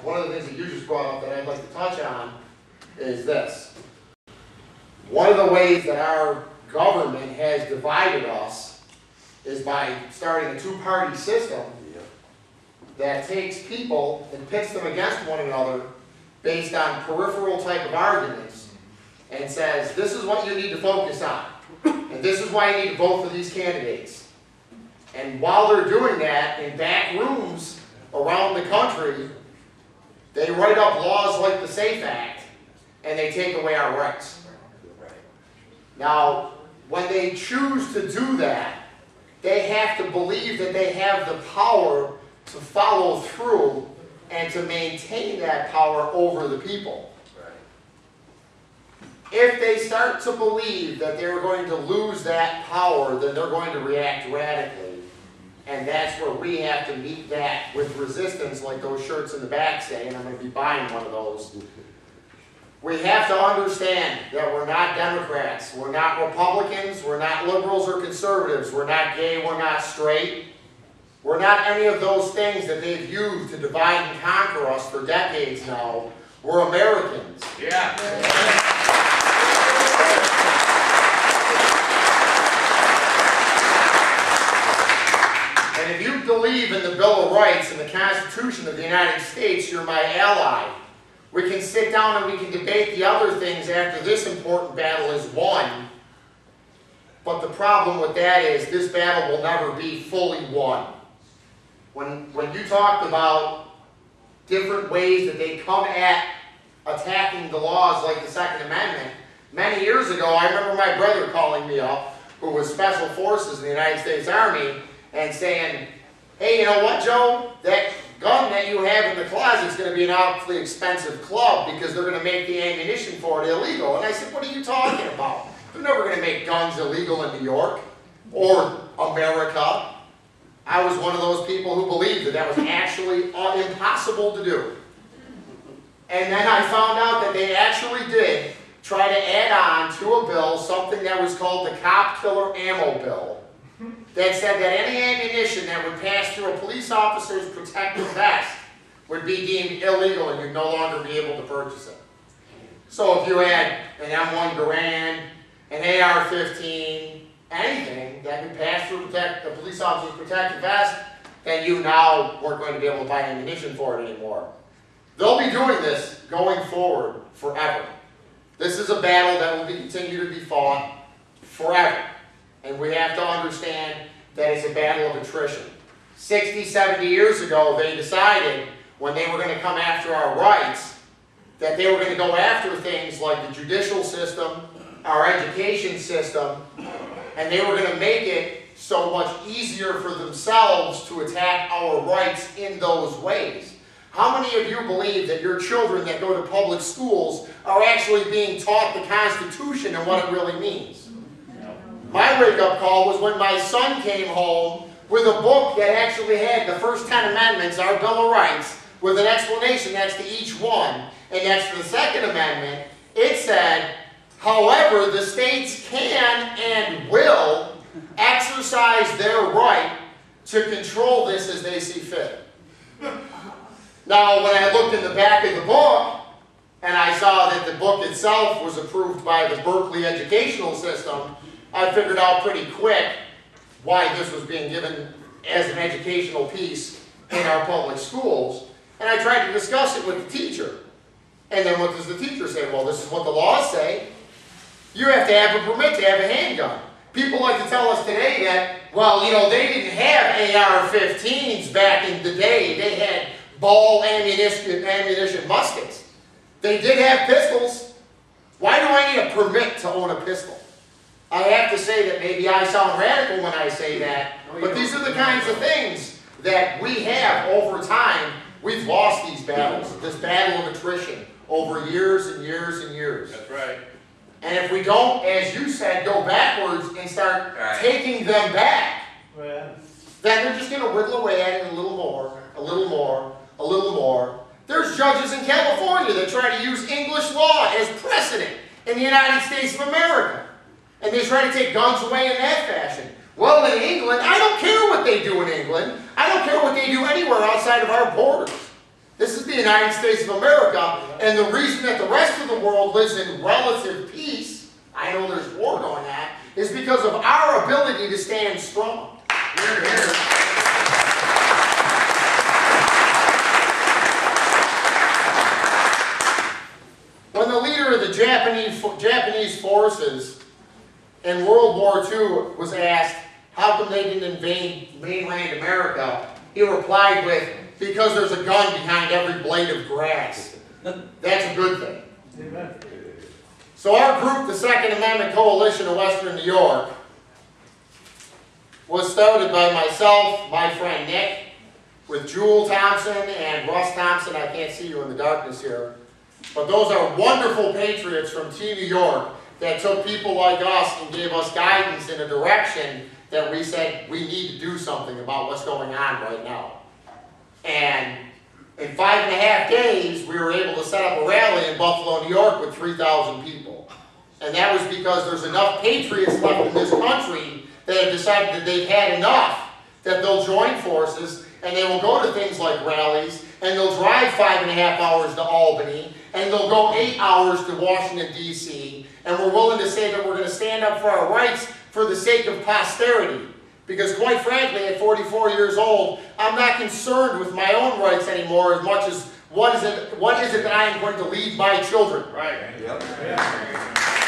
one of the things that you just brought up that I'd like to touch on is this. One of the ways that our government has divided us is by starting a two-party system that takes people and pits them against one another based on peripheral type of arguments and says, this is what you need to focus on, and this is why you need to vote for these candidates. And while they're doing that, in back rooms around the country, they write up laws like the SAFE Act, and they take away our rights. Now, when they choose to do that, they have to believe that they have the power to follow through and to maintain that power over the people. If they start to believe that they're going to lose that power, then they're going to react radically. And that's where we have to meet that with resistance, like those shirts in the back say, and I'm going to be buying one of those. We have to understand that we're not Democrats, we're not Republicans, we're not liberals or conservatives, we're not gay, we're not straight. We're not any of those things that they've used to divide and conquer us for decades now. We're Americans. Yeah. And if you believe in the Bill of Rights and the Constitution of the United States, you're my ally. We can sit down and we can debate the other things after this important battle is won. But the problem with that is this battle will never be fully won. When you talked about different ways that they come at attacking the laws like the Second Amendment, many years ago I remember my brother calling me up, who was Special Forces in the United States Army, and saying, hey, you know what, Joe? That gun that you have in the closet is going to be an awfully expensive club because they're going to make the ammunition for it illegal. And I said, what are you talking about? They're never going to make guns illegal in New York or America. I was one of those people who believed that that was actually impossible to do. And then I found out that they actually did try to add on to a bill something that was called the Cop Killer Ammo Bill, that said that any ammunition that would pass through a police officer's protective vest would be deemed illegal and you'd no longer be able to purchase it. So if you had an M1 Garand, an AR-15, anything that could pass through the police officer's protective vest, then you now weren't going to be able to buy ammunition for it anymore. They'll be doing this going forward forever. This is a battle that will continue to be fought forever. And we have to understand that it's a battle of attrition. 60, 70 years ago, they decided when they were going to come after our rights that they were going to go after things like the judicial system, our education system, and they were going to make it so much easier for themselves to attack our rights in those ways. How many of you believe that your children that go to public schools are actually being taught the Constitution and what it really means? My wake-up call was when my son came home with a book that actually had the first 10 amendments, our Bill of Rights, with an explanation next to each one. And next to the Second Amendment, it said, however, the states can and will exercise their right to control this as they see fit. Now, when I looked in the back of the book, and I saw that the book itself was approved by the Berkeley educational system, I figured out pretty quick why this was being given as an educational piece in our public schools. And I tried to discuss it with the teacher. And then what does the teacher say? Well, this is what the laws say. You have to have a permit to have a handgun. People like to tell us today that, well, you know, they didn't have AR-15s back in the day. They had ball ammunition muskets. They did have pistols. Why do I need a permit to own a pistol? I have to say that maybe I sound radical when I say that, but these are the kinds of things that we have over time. We've lost these battles, this battle of attrition, over years and years and years. That's right. And if we don't, as you said, go backwards and start taking them back, then they're just going to whittle away at it a little more, a little more, a little more. There's judges in California that try to use English law as precedent in the United States of America. And they try to take guns away in that fashion. Well, in England, I don't care what they do in England. I don't care what they do anywhere outside of our borders. This is the United States of America, and the reason that the rest of the world lives in relative peace, I know there's war going on, is because of our ability to stand strong. Hear, hear. When the leader of the Japanese forces in World War II was asked how come they didn't invade mainland America, he replied with, because there's a gun behind every blade of grass. That's a good thing. Amen. So our group, the Second Amendment Coalition of Western New York, was started by myself, my friend Nick, with Jewel Thompson and Russ Thompson. I can't see you in the darkness here. But those are wonderful patriots from New York that took people like us and gave us guidance in a direction that we said we need to do something about what's going on right now. And in 5.5 days, we were able to set up a rally in Buffalo, New York with 3,000 people. And that was because there's enough patriots left in this country that have decided that they've had enough, that they'll join forces, and they will go to things like rallies, and they'll drive 5.5 hours to Albany, and they'll go 8 hours to Washington, D.C., and we're willing to say that we're going to stand up for our rights for the sake of posterity. Because quite frankly, at 44 years old, I'm not concerned with my own rights anymore as much as what is it that I am going to leave my children. Right. Yep. Yeah.